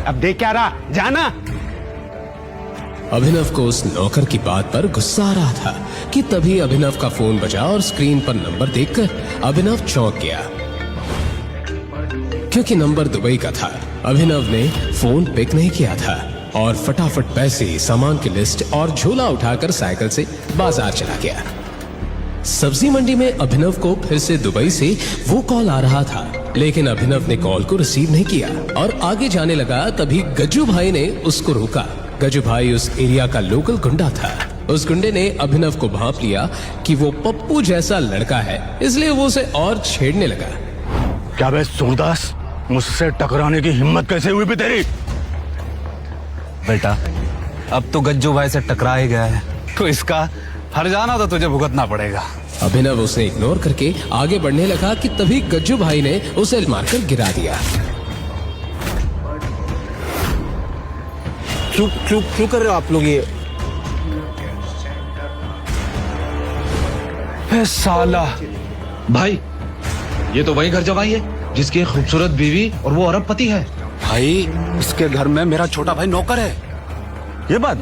अब देख क्या रहा, जाना। अभिनव को उस नौकर की बात पर गुस्सा आ रहा था कि तभी अभिनव का फोन बजा और स्क्रीन पर नंबर देखकर अभिनव चौंक गया, क्योंकि नंबर दुबई का था। अभिनव ने फोन पिक नहीं किया था और फटाफट पैसे, सामान की लिस्ट और झोला उठाकर साइकिल से बाजार चला गया। सब्जी मंडी में अभिनव को फिर से दुबई से वो कॉल आ रहा था, लेकिन अभिनव ने कॉल को रिसीव नहीं किया और आगे जाने लगा। तभी गज्जू भाई ने उसको रोका। गज्जू भाई उस एरिया का लोकल गुंडा था। उस गुंडे ने अभिनव को भांप लिया कि वो पप्पू जैसा लड़का है, इसलिए वो उसे और छेड़ने लगा। क्या बे सूरदास, मुझसे टकराने की हिम्मत कैसे हुई भी तेरी? बेटा, अब तो गज्जू भाई से टकरा ही गया है, तो इसका हर जाना तो तुझे भुगतना पड़ेगा। अभिनव उसे इग्नोर करके आगे बढ़ने लगा कि तभी गज्जू भाई ने उसे मारकर गिरा दिया। क्यों कर रहे हो आप लोग ये? साला भाई, ये तो वही घर जमाई है जिसकी एक खूबसूरत बीवी और वो अरबपति है। भाई, इसके घर में मेरा छोटा भाई नौकर है। ये बात।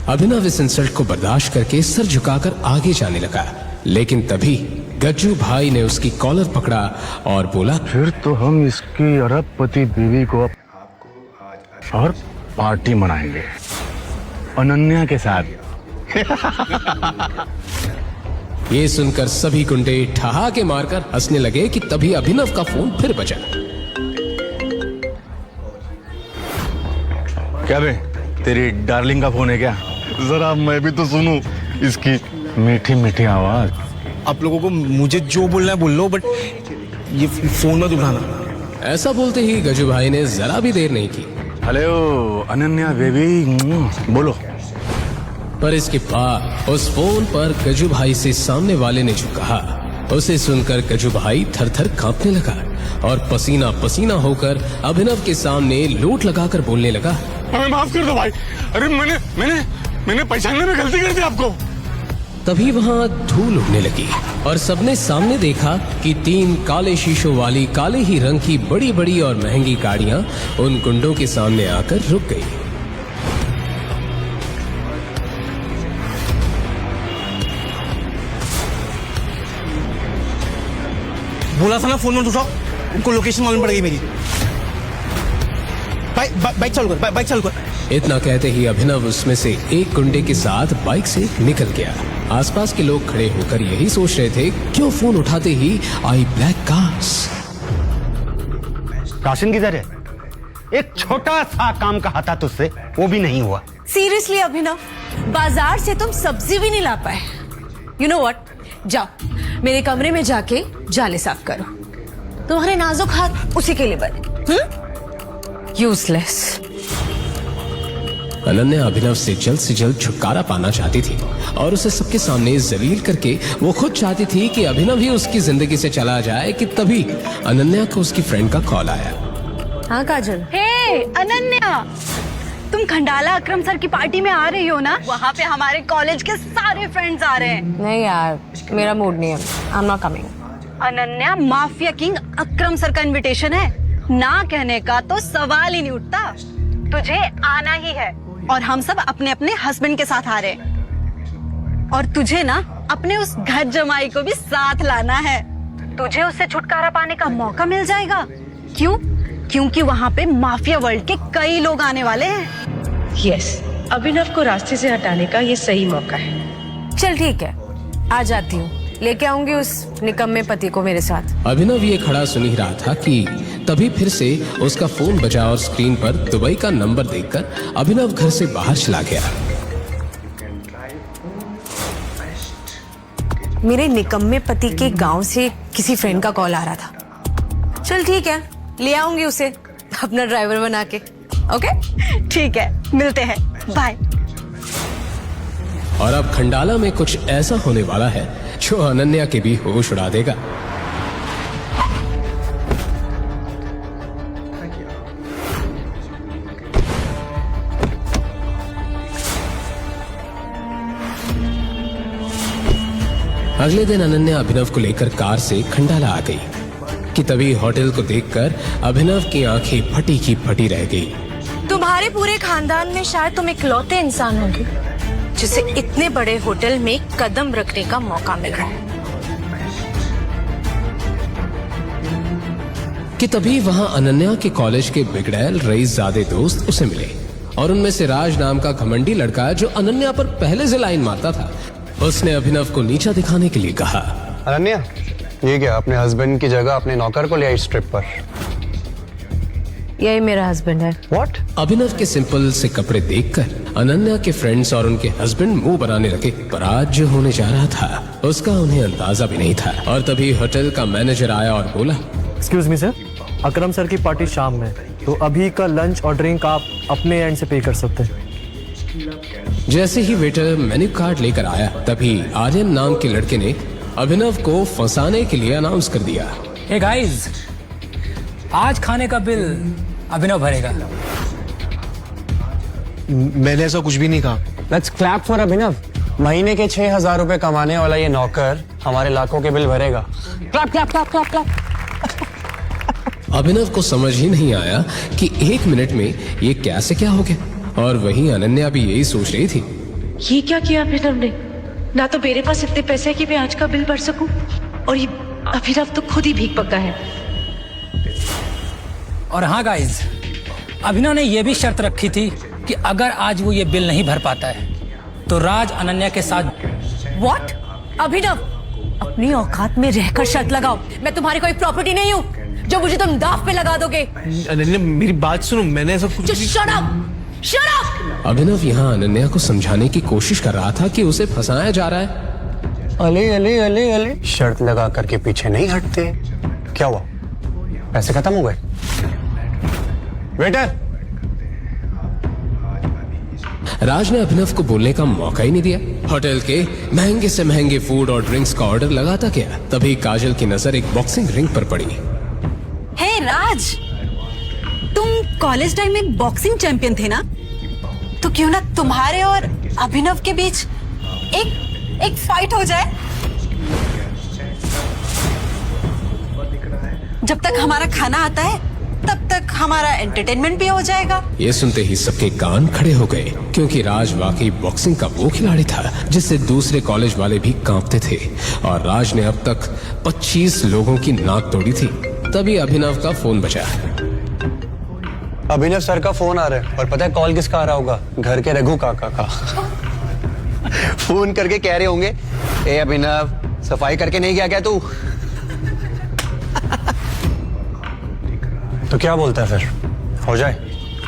अभिनव इस इंसल्ट को बर्दाश्त करके सर झुकाकर आगे जाने लगा, लेकिन तभी गज्जू भाई ने उसकी कॉलर पकड़ा और बोला, फिर तो हम इसकी अरबपति बीवी को और पार्टी मनाएंगे अनन्या के साथ। ये सुनकर सभी गुंडे ठहाके मारकर हंसने लगे कि तभी अभिनव का फोन फिर बजा। क्या बे, तेरी डार्लिंग का फोन है क्या? जरा मैं भी तो सुनूं इसकी मीठी मीठी आवाज। आप लोगों को मुझे जो बोलना है बोल लो, बट ये फोन मत उठाना। ऐसा बोलते ही गज्जू भाई ने जरा भी देर नहीं की। हेलो अनन्या बेबी, बोलो। पर इसके बाद उस फोन पर गज्जू भाई से सामने वाले ने जो कहा, उसे सुनकर गज्जू भाई थर थर कांपने लगा और पसीना पसीना होकर अभिनव के सामने लोट लगाकर बोलने लगा, हमें माफ कर दो भाई। अरे मैंने पहचानने में गलती कर दी आपको। तभी वहां धूल उड़ने लगी और सबने सामने देखा कि 3 काले शीशों वाली काले ही रंग की बड़ी बड़ी और महंगी गाड़ियां उन गुंडों के सामने आकर रुक गई। बोला था ना फोन मत उठाओ, उनको लोकेशन मालूम पड़ेगी मेरी। बाइक चालू कर, बाइक चालू कर। इतना कहते ही अभिनव उसमें से एक गुंडे के साथ बाइक से निकल गया। आसपास के लोग खड़े होकर यही सोच रहे थे, क्यों फोन उठाते ही आई ब्लैक कार्स। राशन किधर है? एक छोटा सा काम कहा था तुझसे, वो भी नहीं हुआ। सीरियसली अभिनव, बाजार से तुम सब्जी भी नहीं ला पाए। यू नो व्हाट, जाओ मेरे कमरे में जाके जाले साफ करो। तुम्हारे नाजुक हाथ उसी के लिए बने। यूजलेस। अनन्या अभिनव से जल्द छुटकारा पाना चाहती थी और उसे सबके सामने जलील करके वो खुद चाहती थी कि अभिनव ही उसकी जिंदगी से चला जाए कि तभी अनन्या को उसकी फ्रेंड का कॉल आया। हाँ काजल। हे अनन्या, तुम खंडाला अकरम सर की पार्टी में आ रही हो ना? वहाँ पे हमारे कॉलेज के सारे फ्रेंड्स आ रहे हैं। नहीं यार, मेरा मूड नहीं है, I am not coming. Ananya, mafia king Akram sir का इनविटेशन है, ना कहने का तो सवाल ही नहीं उठता। तुझे आना ही है और हम सब अपने अपने हस्बैंड के साथ आ रहे हैं। और तुझे ना अपने उस घर जमाई को भी साथ लाना है। तुझे उससे छुटकारा पाने का मौका मिल जाएगा। क्यों? क्योंकि वहाँ पे माफिया वर्ल्ड के कई लोग आने वाले हैं। यस, अभिनव को रास्ते से हटाने का ये सही मौका है। चल ठीक है, आ जाती हूँ, लेके आऊंगी उस निकम्मे पति को मेरे साथ। अभिनव ये खड़ा सुन ही रहा था कि तभी फिर से उसका फोन बजा और स्क्रीन पर दुबई का नंबर देखकर अभिनव घर से बाहर चला गया। मेरे निकम्मे पति के गांव से किसी फ्रेंड का कॉल आ रहा था। चल ठीक है, ले आऊंगी उसे अपना ड्राइवर बना के। ओके ठीक है, मिलते हैं, बाय। और अब खंडाला में कुछ ऐसा होने वाला है जो अनन्या के भी होश उड़ा देगा। अगले दिन अनन्या अभिनव को लेकर कार से खंडाला आ गई। कि तभी होटल को देखकर अभिनव की आंखें फटी की फटी रह गई। तुम्हारे पूरे खानदान में शायद तुम इकलौते इंसान होंगे जिसे इतने बड़े होटल में कदम रखने का मौका मिल रहा है। कि तभी वहां अनन्या के कॉलेज के बिगड़ैल रईसजादे दोस्त उसे मिले और उनमें से राज नाम का घमंडी लड़का जो अनन्या पर पहले से लाइन मारता था, उसने अभिनव को नीचा दिखाने के लिए कहा, अनन्या, ये क्या अपने हस्बैंड की जगह अपने नौकर को ले आई ट्रिप पर? यही मेरा हस्बैंड है। व्हाट? अभिनव के सिंपल से कपड़े देखकर अनन्या के फ्रेंड्स और उनके हस्बैंड मुंह बनाने लगे, पर आज जो होने जा रहा था उसका उन्हें अंदाजा भी नहीं था। और तभी होटल का मैनेजर आया और बोला, एक्सक्यूज मी सर, अकरम सर की पार्टी शाम में, तो अभी का लंच और ड्रिंक आप अपने एंड से पे कर सकते हैं। जैसे ही वेटर मेन्यू कार्ड लेकर आया तभी आर्यन नाम के लड़के ने अभिनव को फंसाने के लिए अनाउंस कर दिया, हे गाइस, आज खाने का बिल अभिनव भरेगा। मैंने ऐसा कुछ भी नहीं कहा। लेट्स क्लैप फॉर अभिनव। महीने के 6,000 रुपए कमाने वाला ये नौकर हमारे लाखों के बिल भरेगा। Clap clap clap clap clap. Abhinav को समझ ही नहीं आया कि 1 मिनट में ये कैसे क्या हो गया, और वहीं अनन्या भी यही सोच रही थी। ये क्या किया अभिनव ने? ना तो मेरे पास इतने पैसे है कि मैं आज का बिल भर सकूं, और ये अभिनव तो खुद ही भीख पक्का है। और हाँ गाइस, अभिनव ने यह भी शर्त रखी थी कि अगर आज वो ये बिल नहीं भर पाता है तो राज अनन्या के साथ। व्हाट? अभिनव, अपनी औकात में रहकर शर्त लगाओ। मैं तुम्हारी कोई प्रॉपर्टी नहीं हूँ जो मुझे तुम दाव पे लगा दोगे। अनन्या मेरी बात सुनो, मैंने ऐसा कुछ Just shut up! Shut up! अभिनव यहाँ अनन्या को समझाने की कोशिश कर रहा था कि उसे फंसाया जा रहा है। अले अले अले अले, शर्त लगा करके पीछे नहीं हटते। क्या हुआ? पैसे खत्म हो गए? वेटर! राज ने अभिनव को बोलने का मौका ही नहीं दिया। होटल के महंगे से महंगे फूड और ड्रिंक्स का ऑर्डर लगाता गया। तभी काजल की नजर एक बॉक्सिंग रिंग पर पड़ी। हे राज, तुम कॉलेज टाइम में बॉक्सिंग चैंपियन थे ना? तो क्यों ना तुम्हारे और अभिनव के बीच एक फाइट हो जाए? जब तक हमारा खाना आता है तब तक हमारा एंटरटेनमेंट भी हो जाएगा। ये सुनते ही सबके कान खड़े हो गए, क्योंकि राज वाकई बॉक्सिंग का वो खिलाड़ी था जिससे दूसरे कॉलेज वाले भी कांपते थे, और राज ने अब तक 25 लोगों की नाक तोड़ी थी। तभी अभिनव का फोन बजा। अभिनव सर का फोन आ रहा है, और पता है कॉल किसका आ रहा होगा? घर के रघु काका का। फोन करके कह रहे होंगे, ए अभिनव, सफाई करके नहीं गया क्या तू? तो क्या बोलता है फिर? हो जाए,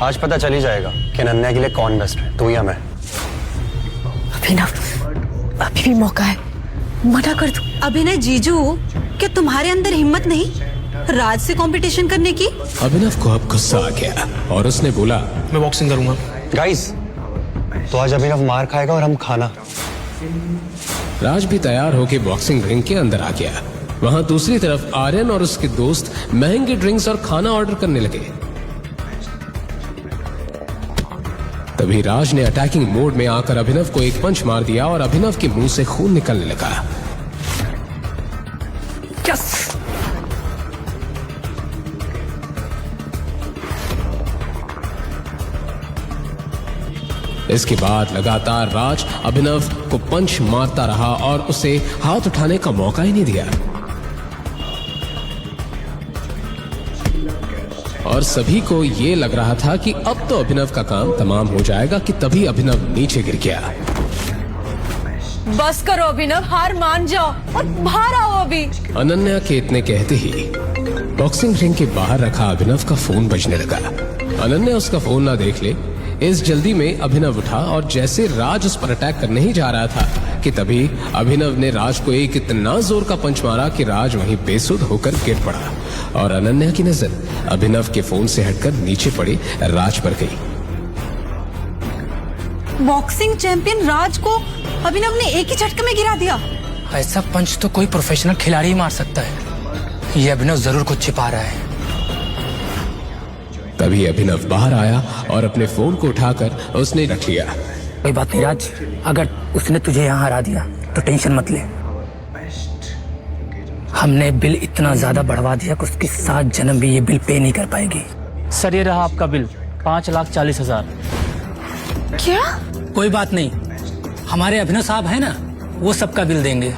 आज पता चल ही जाएगा कि अनन्या के लिए कौन बेस्ट है, तू या मैं। अभिनव, अभी भी मौका है, मना कर दो। अभिनय जीजू, क्या तुम्हारे अंदर हिम्मत नहीं राज से कंपटीशन करने की? अभिनव को अब गुस्सा आ गया और उसने बोला, मैं बॉक्सिंग करूंगा। गाइस, तो आज अभिनव मार खाएगा और हम खाना। राज भी तैयार होकर बॉक्सिंग रिंग के अंदर आ गया। वहां दूसरी तरफ आर्यन और उसके दोस्त महंगे ड्रिंक्स और खाना ऑर्डर करने लगे। तभी राज ने अटैकिंग मोड में आकर अभिनव को एक पंच मार दिया और अभिनव के मुंह से खून निकलने लगा। इसके बाद लगातार राज अभिनव को पंच मारता रहा और उसे हाथ उठाने का मौका ही नहीं दिया, और सभी को यह लग रहा था कि अब तो अभिनव का काम तमाम हो जाएगा कि तभी अभिनव नीचे गिर गया। बस करो अभिनव, हार मान जाओ और बाहर आओ अभी। अनन्या के इतने कहते ही बॉक्सिंग रिंग के बाहर रखा अभिनव का फोन बजने लगा। अनन्या उसका फोन ना देख ले, इस जल्दी में अभिनव उठा और जैसे राज उस पर अटैक करने ही जा रहा था कि तभी अभिनव ने राज को एक इतना जोर का पंच मारा कि राज वहीं बेसुध होकर गिर पड़ा, और अनन्या की नजर अभिनव के फोन से हटकर नीचे पड़े राज पर गई। बॉक्सिंग चैंपियन राज को अभिनव ने एक ही झटके में गिरा दिया। ऐसा पंच तो कोई प्रोफेशनल खिलाड़ी ही मार सकता है। ये अभिनव जरूर कुछ छिपा रहा है। तभी अभिनव बाहर आया और अपने फोन को उठाकर उसने रख लिया। कोई बात नहीं राज, अगर उसने तुझे यहाँ हरा दिया तो टेंशन मत ले। हमने बिल इतना ज्यादा बढ़वा दिया कि उसकी 7 जन्म भी ये बिल पे नहीं कर पाएगी। सर ये रहा आपका बिल 5,40,000। क्या? कोई बात नहीं, हमारे अभिनव साहब है ना, वो सबका बिल देंगे।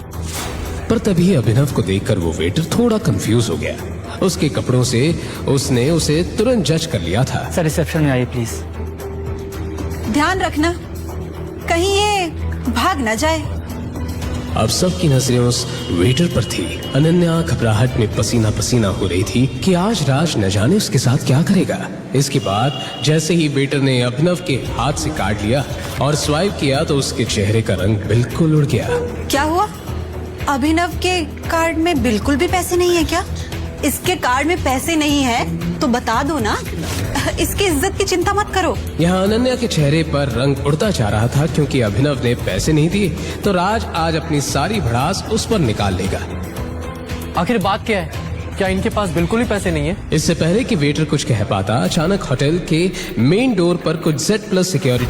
पर तभी अभिनव को देखकर वो वेटर थोड़ा कंफ्यूज हो गया। उसके कपड़ों से उसने उसे तुरंत जज कर लिया था। सर रिसेप्शन में आइए प्लीज। ध्यान रखना कहीं ये भाग न जाए। अब सबकी नजरें उस वेटर पर थी। अनन्या घबराहट में पसीना पसीना हो रही थी कि आज राज न जाने उसके साथ क्या करेगा। इसके बाद जैसे ही वेटर ने अभिनव के हाथ से काट लिया और स्वाइप किया तो उसके चेहरे का रंग बिल्कुल उड़ गया। क्या हुआ? अभिनव के कार्ड में बिल्कुल भी पैसे नहीं है क्या? इसके कार्ड में पैसे नहीं है तो बता दो ना, इसकी इज्जत की चिंता मत करो। यहाँ अनन्या के चेहरे पर रंग उड़ता जा रहा था क्योंकि अभिनव ने पैसे नहीं दिए तो राज आज अपनी सारी भड़ास उस पर निकाल लेगा। आखिर बात क्या है? क्या इनके पास बिल्कुल ही पैसे नहीं है? इससे पहले कि वेटर कुछ कह पाता, अचानक होटल के मेन डोर पर कुछ Z+ सिक्योरिटी